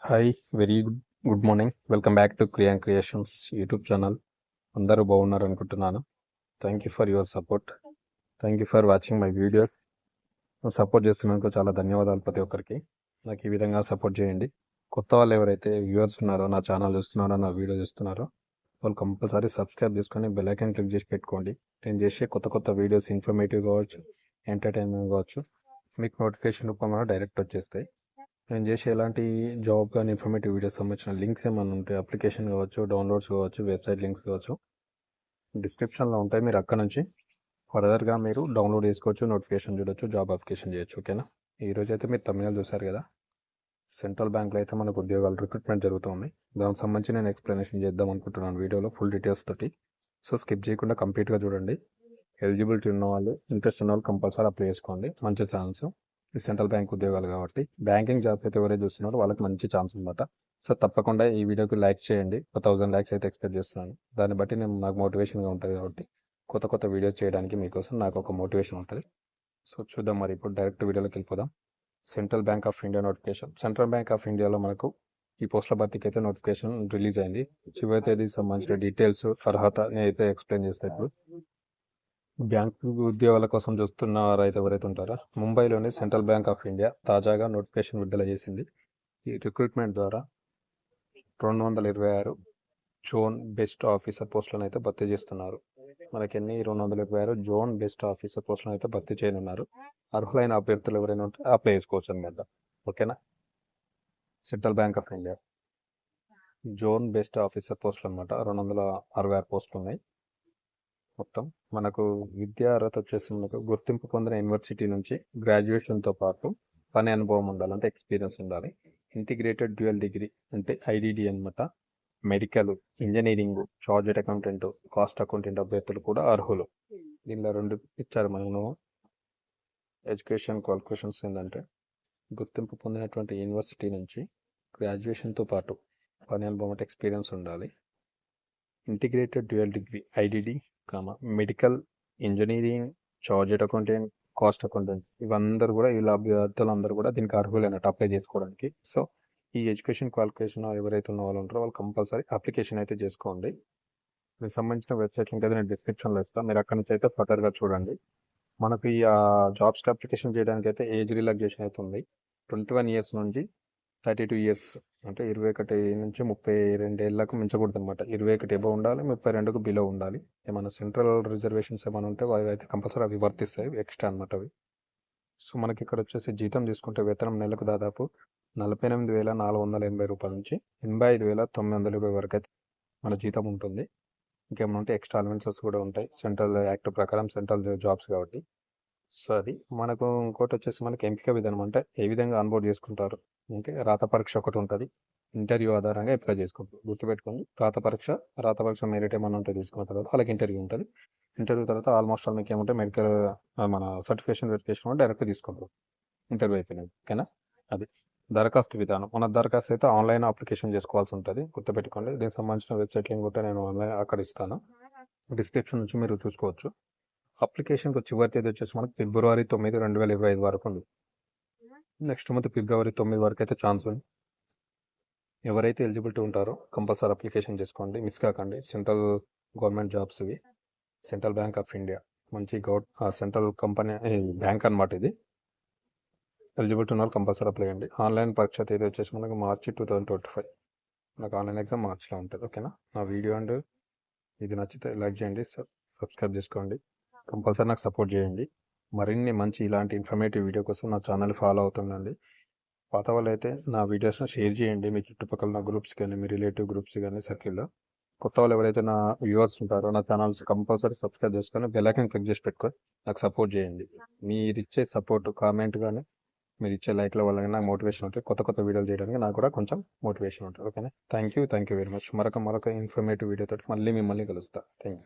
Hi very good morning. Welcome back to creations YouTube channel. అందరూ బాగున్నారు అనుకుంటున్నాను. Thank you for your support. Thank you for watching my videos. Support చేస్తున్నందుకు చాలా ధన్యవాదాలు ప్రతి ఒక్కరికి. నాకు ఈ విధంగా సపోర్ట్ చేయండి. కొత్త వాళ్ళు ఎవరైతే వ్యూవర్స్ ఉన్నారో, నా ఛానల్ చూస్తున్నారో, నా వీడియో చూస్తున్నారో, వాళ్ళు కంపల్సరీ సబ్స్క్రైబ్ చేసుకొని బెల్ ఐకాన్ క్లిక్ చేసి పెట్టుకోండి. నేను చేసే కొత్త వీడియోస్ ఇన్ఫర్మేటివ్ కావచ్చు, ఎంటర్టైన్మెంట్ కావచ్చు, మీకు నోటిఫికేషన్ రూపంలో డైరెక్ట్ వచ్చేస్తాయి. నేను చేసే ఎలాంటి జాబ్ కానీ ఇన్ఫర్మేటివ్ వీడియోస్ సంబంధించిన లింక్స్ ఏమైనా ఉంటాయి, అప్లికేషన్ కావచ్చు, డౌన్లోడ్స్ కావచ్చు, వెబ్సైట్ లింక్స్ కావచ్చు, డిస్క్రిప్షన్లో ఉంటాయి. మీరు అక్కడ నుంచి ఫర్దర్గా మీరు డౌన్లోడ్ చేసుకోవచ్చు, నోటిఫికేషన్ చూడొచ్చు, జాబ్ అప్లికేషన్ చేయొచ్చు. ఓకేనా? ఈరోజు అయితే మీరు తమిళ చూసారు కదా, సెంట్రల్ బ్యాంక్లో అయితే మనకు ఉద్యోగాలు రిక్రూట్మెంట్ జరుగుతుంది. దానికి సంబంధించి నేను ఎక్స్ప్లెనేషన్ చేద్దాం అనుకుంటున్నాను వీడియోలో, ఫుల్ డీటెయిల్స్ తోటి. సో స్కిప్ చేయకుండా కంప్లీట్గా చూడండి. ఎలిజిబిలిటీ ఉన్న వాళ్ళు, ఇంట్రెస్ట్ ఉన్న వాళ్ళు కంపల్సరీ అప్లై చేసుకోండి. మంచి ఛాన్స్. సెంట్రల్ బ్యాంక్ ఉద్యోగాలు కాబట్టి బ్యాంకింగ్ జాబ్ అయితే ఎవరైతే చూస్తున్నారో వాళ్ళకి మంచి ఛాన్స్ అనమాట. సో తప్పకుండా ఈ వీడియోకి లైక్ చేయండి. 1000 లైక్స్ అయితే ఎక్స్పెక్ట్ చేస్తున్నాను. దాన్ని బట్టి నాకు మోటివేషన్గా ఉంటుంది కాబట్టి కొత్త వీడియోస్ చేయడానికి మీకోసం నాకు ఒక మోటివేషన్ ఉంటుంది. సో చూద్దాం మరి ఇప్పుడు డైరెక్ట్ వీడియోలోకి వెళ్ళిపోదాం. Central bank of India notification. Central bank of ఇండియాలో మనకు ఈ పోస్టుల భర్తీకి అయితే నోటిఫికేషన్ రిలీజ్ అయింది. చివరి తేదీకి సంబంధించిన డీటెయిల్స్, అర్హత నేనైతే ఎక్స్ప్లెయిన్ చేస్తాను ఇప్పుడు. బ్యాంకు ఉద్యోగాల కోసం చూస్తున్న వారైతే ఎవరైతే ఉంటారో, ముంబైలోని సెంట్రల్ బ్యాంక్ ఆఫ్ ఇండియా తాజాగా నోటిఫికేషన్ విడుదల చేసింది. ఈ రిక్రూట్మెంట్ ద్వారా 226 జోన్ బెస్ట్ ఆఫీసర్ పోస్టులను అయితే భర్తీ చేస్తున్నారు. మనకి 226 జోన్ బెస్ట్ ఆఫీసర్ పోస్టులను అయితే భర్తీ చేయనున్నారు. అర్హులైన అభ్యర్థులు ఎవరైనా ఉంటే అప్లై చేసుకోవచ్చు అనమాట. ఓకేనా? Central bank of India zone best officer పోస్టులు అనమాట. 266 పోస్టులు ఉన్నాయి మొత్తం. మనకు విద్యా అర్హత వచ్చేసి మనకు గుర్తింపు పొందిన యూనివర్సిటీ నుంచి గ్రాడ్యుయేషన్తో పాటు పని అనుభవం ఉండాలి, అంటే ఎక్స్పీరియన్స్ ఉండాలి. ఇంటిగ్రేటెడ్ డ్యూయల్ డిగ్రీ అంటే ఐడిడి అనమాట. Medical, engineering, chartered accountant, cost accountant అభ్యర్థులు కూడా అర్హులు. దీనిలో 2 ఇచ్చారు మనము. ఎడ్యుకేషన్ క్వాలిఫికేషన్స్ ఏంటంటే గుర్తింపు పొందినటువంటి యూనివర్సిటీ నుంచి గ్రాడ్యుయేషన్తో పాటు పని అనుభవం అంటే ఎక్స్పీరియన్స్ ఉండాలి. Integrated dual degree IDD, medical, engineering, chartered accountant, cost accountant, ఇవందరూ కూడా వీళ్ళ అభ్యర్థులందరూ కూడా దీనికి అర్హులైనట్టు అప్లై చేసుకోవడానికి. సో ఈ ఎడ్యుకేషన్ క్వాలిఫికేషన్ ఎవరైతే ఉన్న వాళ్ళు ఉంటారో వాళ్ళు కంపల్సరీ అప్లికేషన్ అయితే చేసుకోండి. దీనికి సంబంధించిన వెబ్సైట్ లింక్ అయితే నేను డిస్క్రిప్షన్లో ఇస్తాను. మీరు అక్కడి నుంచి అయితే ఫర్దర్గా చూడండి. మనకు ఈ జాబ్స్కి అప్లికేషన్ చేయడానికి అయితే ఏజ్ రిలాక్సేషన్ అయితే ఉంది. 21 ఇయర్స్ నుంచి 32 ఇయర్స్, అంటే 21 నుంచి 32 ఏళ్ళకు మించకూడదు అనమాట. 21 ఎబో ఉండాలి, 32కు బిలో ఉండాలి. ఏమైనా సెంట్రల్ రిజర్వేషన్స్ ఏమైనా ఉంటే అవి అయితే కంపల్సరీ అవి వర్తిస్తాయి, ఎక్స్ట్రా అనమాట అవి. సో మనకి ఇక్కడ వచ్చేసి జీతం తీసుకుంటే వేతనం నెలకు దాదాపు 48,480 రూపాయల నుంచి 85,920 వరకు అయితే మన జీతం ఉంటుంది. ఇంకేమైనా ఉంటే ఎక్స్ట్రా అలవెన్సెస్ కూడా ఉంటాయి సెంట్రల్ యాక్ట్ ప్రకారం, సెంట్రల్ జాబ్స్ కాబట్టి. సో అది మనకు. ఇంకోటి వచ్చేసి మనకి ఎంపిక విధానం, అంటే ఏ విధంగా ఆన్బోర్డ్ చేసుకుంటారు అంటే రాత పరీక్ష ఒకటి ఉంటుంది, ఇంటర్వ్యూ ఆధారంగా అప్లై చేసుకుంటారు. గుర్తుపెట్టుకోండి, రాత పరీక్ష మెరిట్ ఏమైనా ఉంటే తీసుకున్న తర్వాత వాళ్ళకి ఇంటర్వ్యూ ఉంటుంది. ఇంటర్వ్యూ తర్వాత ఆల్మోస్ట్ మీకు ఏమంటే మెడికల్ మన సర్టిఫికేషన్ వెరిఫికేషన్ డైరెక్ట్ తీసుకుంటారు ఇంటర్వ్యూ అయిపోయినది. ఓకేనా? అది దరఖాస్తు విధానం. మన దరఖాస్తు అయితే ఆన్లైన్ అప్లికేషన్ చేసుకోవాల్సి ఉంటుంది, గుర్తుపెట్టుకోండి. దీనికి సంబంధించిన వెబ్సైట్ లింక్ కూడా నేను ఆన్లైన్ అక్కడ ఇస్తాను, డిస్క్రిప్షన్ నుంచి మీరు చూసుకోవచ్చు. అప్లికేషన్కి చివరి తేదీ వచ్చేసి మనకు ఫిబ్రవరి 9, 2025 వరకు ఉంది. నెక్స్ట్ మంత్ ఫిబ్రవరి 9 వరకు అయితే ఛాన్స్ ఉంది. ఎవరైతే ఎలిజిబిలిటీ ఉంటారో కంపల్సరీ అప్లికేషన్ చేసుకోండి, మిస్ కాకండి. సెంట్రల్ గవర్నమెంట్ జాబ్స్ ఇవి. సెంట్రల్ బ్యాంక్ ఆఫ్ ఇండియా మంచి సెంట్రల్ కంపెనీ బ్యాంక్ అనమాట ఇది. ఎలిజిబిలిటీ ఉన్న వాళ్ళు కంపల్సరీ అప్లై చేయండి. ఆన్లైన్ పరీక్ష తేదీ వచ్చేసి మనకు మార్చి 2025. నాకు ఆన్లైన్ ఎగ్జామ్ మార్చిలో ఉంటుంది. ఓకేనా? నా వీడియో అండ్ ఇది నచ్చితే లైక్ చేయండి, సబ్స్క్రైబ్ చేసుకోండి, కంపల్సరీ నాకు సపోర్ట్ చేయండి. మరిన్ని మంచి ఇలాంటి ఇన్ఫర్మేటివ్ వీడియో కోసం నా ఛానల్ ఫాలో అవుతుండండి. పాత వాళ్ళు అయితే నా వీడియోస్ను షేర్ చేయండి మీ చుట్టుపక్కల నా గ్రూప్స్ కానీ, మీ రిలేటివ్ గ్రూప్స్ కానీ, సర్కిల్లో. కొత్త వాళ్ళు ఎవరైతే నా వ్యూవర్స్ ఉంటారో నా ఛానల్స్ కంపల్సరీ సబ్స్క్రైబ్ చేసుకొని బెల్ ఐకాన్ క్లిక్ చేసి పెట్టుకొని నాకు సపోర్ట్ చేయండి. మీరు ఇచ్చే సపోర్ట్, కామెంట్ కానీ మీరు ఇచ్చే లైక్ల వల్ల నాకు మోటివేషన్ ఉంటుంది, కొత్త వీడియోలు చేయడానికి నాకు కూడా కొంచెం మోటివేషన్ ఉంటుంది. ఓకేనా? Thank you very much. మరొక ఇన్ఫర్మేటివ్ వీడియోతో మళ్ళీ మిమ్మల్ని కలుస్తా. Thank you.